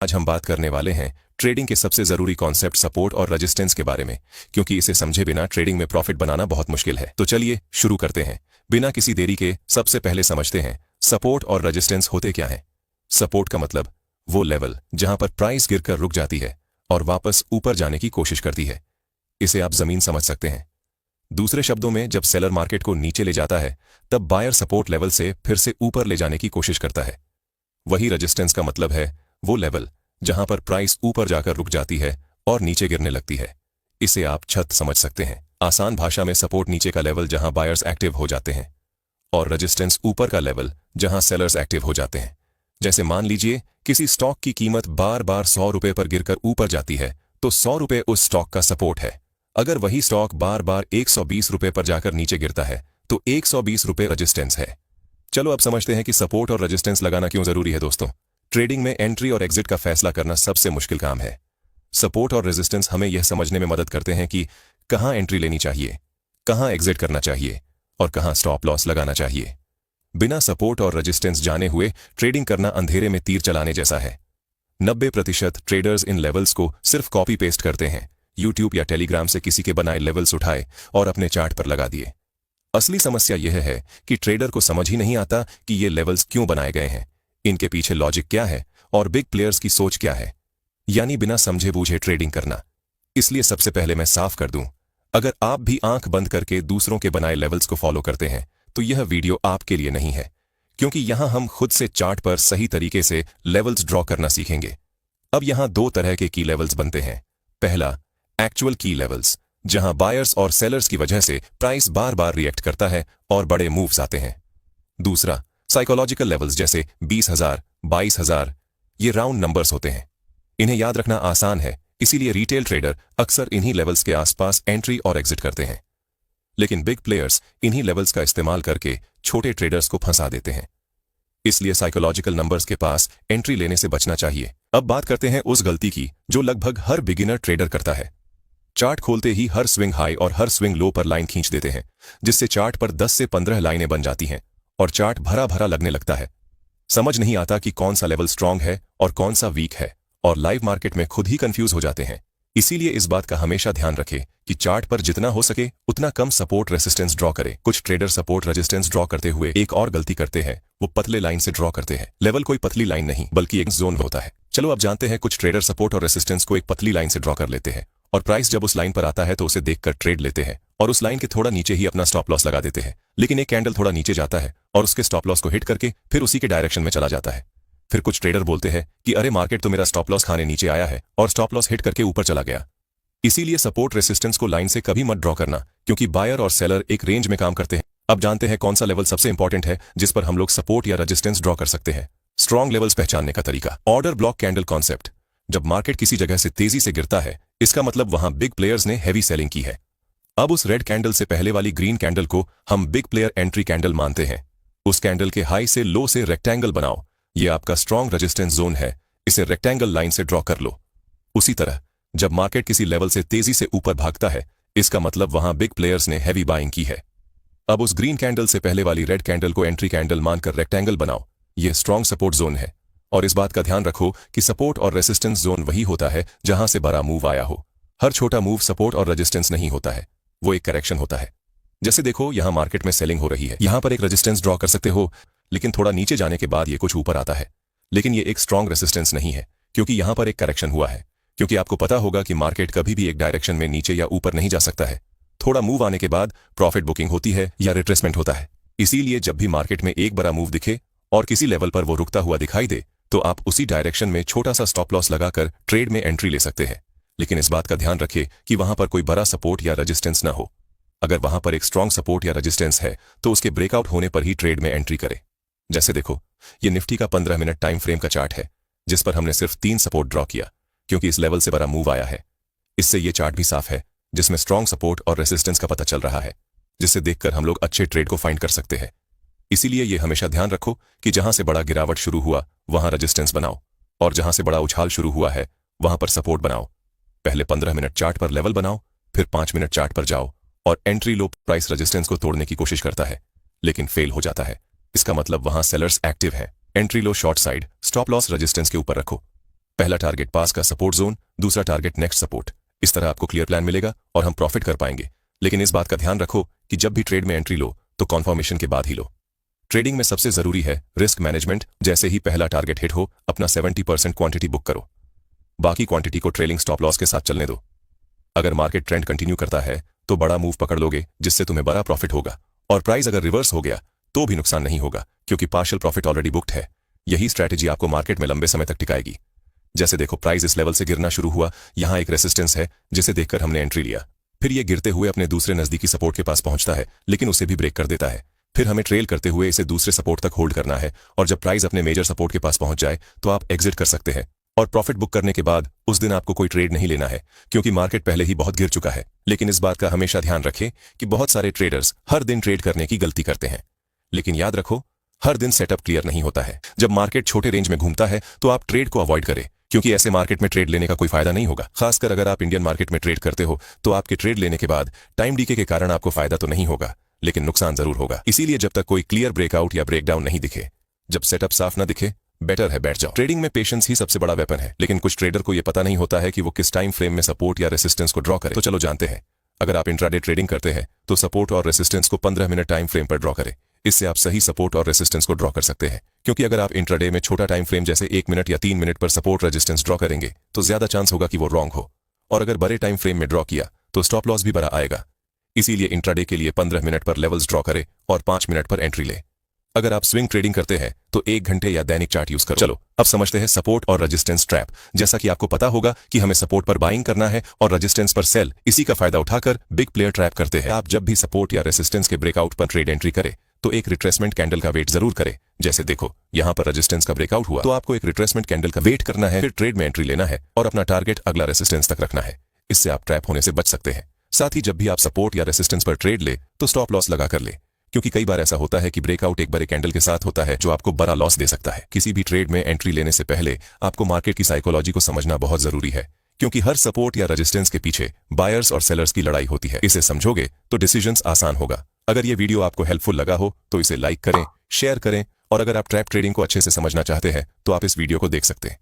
आज हम बात करने वाले हैं ट्रेडिंग के सबसे जरूरी कॉन्सेप्ट सपोर्ट और रेजिस्टेंस के बारे में, क्योंकि इसे समझे बिना ट्रेडिंग में प्रॉफिट बनाना बहुत मुश्किल है। तो चलिए शुरू करते हैं बिना किसी देरी के। सबसे पहले समझते हैं सपोर्ट और रेजिस्टेंस होते क्या हैं। सपोर्ट का मतलब वो लेवल जहां पर प्राइस गिरकर रुक जाती है और वापस ऊपर जाने की कोशिश करती है। इसे आप जमीन समझ सकते हैं। दूसरे शब्दों में, जब सेलर मार्केट को नीचे ले जाता है तब बायर सपोर्ट लेवल से फिर से ऊपर ले जाने की कोशिश करता है। वही रेजिस्टेंस का मतलब है वो लेवल जहां पर प्राइस ऊपर जाकर रुक जाती है और नीचे गिरने लगती है। इसे आप छत समझ सकते हैं। आसान भाषा में सपोर्ट नीचे का लेवल जहां बायर्स एक्टिव हो जाते हैं और रेजिस्टेंस ऊपर का लेवल जहां सेलर्स एक्टिव हो जाते हैं। जैसे मान लीजिए किसी स्टॉक की कीमत बार बार 100 रुपए पर गिरकर ऊपर जाती है तो 100 रुपए उस स्टॉक का सपोर्ट है। अगर वही स्टॉक बार बार 120 रुपए पर जाकर नीचे गिरता है तो 120 रुपए रेजिस्टेंस है। चलो अब समझते हैं कि सपोर्ट और रेजिस्टेंस लगाना क्यों जरूरी है। दोस्तों, ट्रेडिंग में एंट्री और एग्जिट का फैसला करना सबसे मुश्किल काम है। सपोर्ट और रेजिस्टेंस हमें यह समझने में मदद करते हैं कि कहां एंट्री लेनी चाहिए, कहां एग्जिट करना चाहिए और कहां स्टॉप लॉस लगाना चाहिए। बिना सपोर्ट और रेजिस्टेंस जाने हुए ट्रेडिंग करना अंधेरे में तीर चलाने जैसा है। 90% ट्रेडर्स इन लेवल्स को सिर्फ कॉपी पेस्ट करते हैं। यूट्यूब या टेलीग्राम से किसी के बनाए लेवल्स उठाए और अपने चार्ट पर लगा दिए। असली समस्या यह है कि ट्रेडर को समझ ही नहीं आता कि ये लेवल्स क्यों बनाए गए हैं, इनके पीछे लॉजिक क्या है और बिग प्लेयर्स की सोच क्या है। यानी बिना समझे बूझे ट्रेडिंग करना। इसलिए सबसे पहले मैं साफ कर दूं, अगर आप भी आंख बंद करके दूसरों के बनाए लेवल्स को फॉलो करते हैं तो यह वीडियो आपके लिए नहीं है, क्योंकि यहां हम खुद से चार्ट पर सही तरीके से लेवल्स ड्रॉ करना सीखेंगे। अब यहां दो तरह के की लेवल्स बनते हैं। पहला, एक्चुअल की लेवल्स, जहां बायर्स और सेलर्स की वजह से प्राइस बार बार रिएक्ट करता है और बड़े मूव्स आते हैं। दूसरा, साइकोलॉजिकल लेवल्स, जैसे 20,000, 22,000। ये राउंड नंबर्स होते हैं, इन्हें याद रखना आसान है, इसीलिए रिटेल ट्रेडर अक्सर इन्हीं लेवल्स के आसपास एंट्री और एग्जिट करते हैं। लेकिन बिग प्लेयर्स इन्हीं लेवल्स का इस्तेमाल करके छोटे ट्रेडर्स को फंसा देते हैं। इसलिए साइकोलॉजिकल नंबर्स के पास एंट्री लेने से बचना चाहिए। अब बात करते हैं उस गलती की जो लगभग हर बिगिनर ट्रेडर करता है। चार्ट खोलते ही हर स्विंग हाई और हर स्विंग लो पर लाइन खींच देते हैं, जिससे चार्ट पर 10 से 15 लाइनें बन जाती हैं और चार्ट भरा भरा लगने लगता है। समझ नहीं आता कि कौन सा लेवल स्ट्रांग है और कौन सा वीक है, और लाइव मार्केट में खुद ही कंफ्यूज हो जाते हैं। इसीलिए इस बात का हमेशा ध्यान रखें कि चार्ट पर जितना हो सके उतना कम सपोर्ट रेजिस्टेंस ड्रॉ करें। कुछ ट्रेडर सपोर्ट रेजिस्टेंस ड्रॉ करते हुए एक और गलती करते हैं, वो पतले लाइन से ड्रॉ करते हैं। लेवल कोई पतली लाइन नहीं बल्कि एक जोन होता है। चलो अब जानते हैं, कुछ ट्रेडर सपोर्ट और रेजिस्टेंस को एक पतली लाइन से ड्रॉ कर लेते हैं और प्राइस जब उस लाइन पर आता है तो उसे देखकर ट्रेड लेते हैं और उस लाइन के थोड़ा नीचे ही अपना स्टॉप लॉस लगा देते हैं। लेकिन एक कैंडल थोड़ा नीचे जाता है और उसके स्टॉप लॉस को हिट करके फिर उसी के डायरेक्शन में चला जाता है। फिर कुछ ट्रेडर बोलते हैं कि अरे मार्केट तो मेरा स्टॉप लॉस खाने नीचे आया है और स्टॉप लॉस हिट करके ऊपर चला गया। इसीलिए सपोर्ट रेजिस्टेंस को लाइन से कभी मत ड्रॉ करना, क्योंकि बायर और सेलर एक रेंज में काम करते हैं। अब जानते हैं कौन सा लेवल सबसे इंपॉर्टेंट है जिस पर हम लोग सपोर्ट या रेजिस्टेंस ड्रॉ कर सकते हैं। स्ट्रॉन्ग लेवल्स पहचानने का तरीका। Order block candle concept. जब मार्केट किसी जगह से तेजी से गिरता है, इसका मतलब वहां बिग प्लेयर्स ने हैवी सेलिंग की है। अब उस रेड कैंडल से पहले वाली ग्रीन कैंडल को हम बिग प्लेयर एंट्री कैंडल मानते हैं। उस कैंडल के हाई से लो से रेक्टेंगल बनाओ, ये आपका स्ट्रॉन्ग रेजिस्टेंस जोन है। इसे रेक्टेंगल लाइन से ड्रॉ कर लो। उसी तरह जब मार्केट किसी लेवल से तेजी से ऊपर भागता है, इसका मतलब वहां बिग प्लेयर्स ने हैवी बाइंग की है। अब उस ग्रीन कैंडल से पहले वाली रेड कैंडल को एंट्री कैंडल मानकर रेक्टेंगल बनाओ, यह स्ट्रॉन्ग सपोर्ट जोन है। और इस बात का ध्यान रखो कि सपोर्ट और रेजिस्टेंस जोन वही होता है जहां से बड़ा मूव आया हो। हर छोटा मूव सपोर्ट और रेजिस्टेंस नहीं होता है, वो एक करेक्शन होता है। जैसे देखो, यहां मार्केट में सेलिंग हो रही है, यहां पर एक रेजिस्टेंस ड्रॉ कर सकते हो, लेकिन थोड़ा नीचे जाने के बाद ये कुछ ऊपर आता है। लेकिन ये एक स्ट्रॉन्ग रेजिस्टेंस नहीं है, क्योंकि यहां पर एक करेक्शन हुआ है। क्योंकि आपको पता होगा कि मार्केट कभी भी एक डायरेक्शन में नीचे या ऊपर नहीं जा सकता है। थोड़ा मूव आने के बाद प्रॉफिट बुकिंग होती है या रिट्रेसमेंट होता है। इसीलिए जब भी मार्केट में एक बड़ा मूव दिखे और किसी लेवल पर वो रुकता हुआ दिखाई दे तो आप उसी डायरेक्शन में छोटा सा स्टॉप लॉस लगाकर ट्रेड में एंट्री ले सकते हैं। लेकिन इस बात का ध्यान रखें कि वहां पर कोई बड़ा सपोर्ट या रेजिस्टेंस न हो। अगर वहां पर एक स्ट्रॉन्ग सपोर्ट या रेजिस्टेंस है तो उसके ब्रेकआउट होने पर ही ट्रेड में एंट्री करें। जैसे देखो, ये निफ्टी का 15 मिनट टाइम फ्रेम का चार्ट है, जिस पर हमने सिर्फ 3 सपोर्ट ड्रॉ किया, क्योंकि इस लेवल से बड़ा मूव आया है। इससे ये चार्ट भी साफ है, जिसमें स्ट्रॉन्ग सपोर्ट और रेजिस्टेंस का पता चल रहा है, जिससे देखकर हम लोग अच्छे ट्रेड को फाइंड कर सकते हैं। इसीलिए ये हमेशा ध्यान रखो कि जहां से बड़ा गिरावट शुरू हुआ वहां रेजिस्टेंस बनाओ और जहां से बड़ा उछाल शुरू हुआ है वहां पर सपोर्ट बनाओ। पहले 15 मिनट चार्ट पर लेवल बनाओ, फिर 5 मिनट चार्ट पर जाओ और एंट्री लो प्राइस रेजिस्टेंस को तोड़ने की कोशिश करता है, लेकिन फेल हो जाता है। इसका मतलब वहां सेलर्स एक्टिव है। एंट्री लो short side, stop loss resistance के ऊपर रखो। पहला टारगेट पास का सपोर्ट जोन, दूसरा टारगेट नेक्स्ट सपोर्ट। इस तरह आपको क्लियर प्लान मिलेगा और हम प्रॉफिट कर पाएंगे। लेकिन इस बात का ध्यान रखो कि जब भी ट्रेड में एंट्री लो तो कॉन्फर्मेशन के बाद ही लो। ट्रेडिंग में सबसे जरूरी है रिस्क मैनेजमेंट। जैसे ही पहला टारगेट हिट हो, अपना 70% क्वांटिटी बुक करो, बाकी क्वांटिटी को ट्रेलिंग स्टॉप लॉस के साथ चलने दो। अगर मार्केट ट्रेंड कंटिन्यू करता है तो बड़ा मूव पकड़ लोगे, जिससे तुम्हें बड़ा प्रॉफिट होगा। और प्राइस अगर रिवर्स हो गया तो भी नुकसान नहीं होगा, क्योंकि पार्शियल प्रॉफिट ऑलरेडी बुक्ड है। यही स्ट्रैटेजी आपको मार्केट में लंबे समय तक टिकाएगी। जैसे देखो, प्राइस इस लेवल से गिरना शुरू हुआ, यहां एक रेसिस्टेंस है जिसे देखकर हमने एंट्री लिया। फिर ये गिरते हुए अपने दूसरे नजदीकी सपोर्ट के पास पहुंचता है, लेकिन उसे भी ब्रेक कर देता है। फिर हमें ट्रेल करते हुए इसे दूसरे सपोर्ट तक होल्ड करना है, और जब प्राइस अपने मेजर सपोर्ट के पास पहुंच जाए तो आप एग्जिट कर सकते हैं। और प्रॉफिट बुक करने के बाद उस दिन आपको कोई ट्रेड नहीं लेना है, क्योंकि मार्केट पहले ही बहुत गिर चुका है। लेकिन इस बात का हमेशा ध्यान रखें कि बहुत सारे ट्रेडर्स हर दिन ट्रेड करने की गलती करते हैं। लेकिन याद रखो, हर दिन सेटअप क्लियर नहीं होता है। जब मार्केट छोटे रेंज में घूमता है तो आप ट्रेड को अवॉइड करें, क्योंकि ऐसे मार्केट में ट्रेड लेने का कोई फायदा नहीं होगा। खासकर अगर आप इंडियन मार्केट में ट्रेड करते हो तो आपके ट्रेड लेने के बाद टाइम डीके के कारण आपको फायदा तो नहीं होगा, लेकिन नुकसान जरूर होगा। इसीलिए जब तक कोई क्लियर ब्रेकआउट या ब्रेकडाउन नहीं दिखे, जब सेटअप साफ ना दिखे, बेटर है बैठ जाओ। ट्रेडिंग में पेशेंस ही सबसे बड़ा वेपन है, लेकिन कुछ ट्रेडर को यह पता नहीं होता है कि वो किस टाइम फ्रेम में सपोर्ट या रेसिस्टेंस को ड्रॉ करे। तो चलो जानते हैं। अगर आप इंट्राडे ट्रेडिंग करते हैं तो सपोर्ट और रेसिस्टेंस को 15 मिनट टाइम फ्रेम पर ड्रॉ करें। इससे आप सही सपोर्ट और रेसिस्टेंस को ड्रॉ कर सकते हैं, क्योंकि अगर आप इंट्राडे में छोटा टाइम फ्रेम जैसे 1 मिनट या 3 मिनट पर सपोर्ट रेजिस्टेंस ड्रॉ करेंगे तो ज्यादा चांस होगा कि वो रॉन्ग हो। और अगर बड़े टाइम फ्रेम में ड्रॉ किया तो स्टॉप लॉस भी बड़ा आएगा। इसीलिए इंट्राडे के लिए 15 मिनट पर लेवल्स ड्रॉ करें और 5 मिनट पर एंट्री ले। अगर आप स्विंग ट्रेडिंग करते हैं तो 1 घंटे या दैनिक चार्ट यूज करो। चलो अब समझते हैं सपोर्ट और रेजिस्टेंस ट्रैप। जैसा कि आपको पता होगा कि हमें सपोर्ट पर बाइंग करना है और रेजिस्टेंस पर सेल। इसी का फायदा उठाकर बिग प्लेयर ट्रैप करते हैं। आप जब भी सपोर्ट या रेजिस्टेंस के ब्रेकआउट पर ट्रेड एंट्री करें तो एक रिट्रेसमेंट कैंडल का वेट जरूर करें। जैसे देखो, यहां पर रेजिस्टेंस का ब्रेकआउट हुआ तो आपको एक रिट्रेसमेंट कैंडल का वेट करना है, फिर ट्रेड में एंट्री लेना है और अपना टारगेट अगला रेजिस्टेंस तक रखना है। इससे आप ट्रैप होने से बच सकते हैं। साथ ही जब भी आप सपोर्ट या रेजिस्टेंस पर ट्रेड ले तो स्टॉप लॉस लगा कर ले, क्योंकि कई बार ऐसा होता है कि ब्रेकआउट एक बड़े कैंडल के साथ होता है जो आपको बड़ा लॉस दे सकता है। किसी भी ट्रेड में एंट्री लेने से पहले आपको मार्केट की साइकोलॉजी को समझना बहुत जरूरी है, क्योंकि हर सपोर्ट या रेजिस्टेंस के पीछे बायर्स और सेलर्स की लड़ाई होती है। इसे समझोगे तो डिसीजंस आसान होगा। अगर ये वीडियो आपको हेल्पफुल लगा हो तो इसे लाइक करें, शेयर करें, और अगर आप ट्रैप ट्रेडिंग को अच्छे से समझना चाहते हैं तो आप इस वीडियो को देख सकते हैं।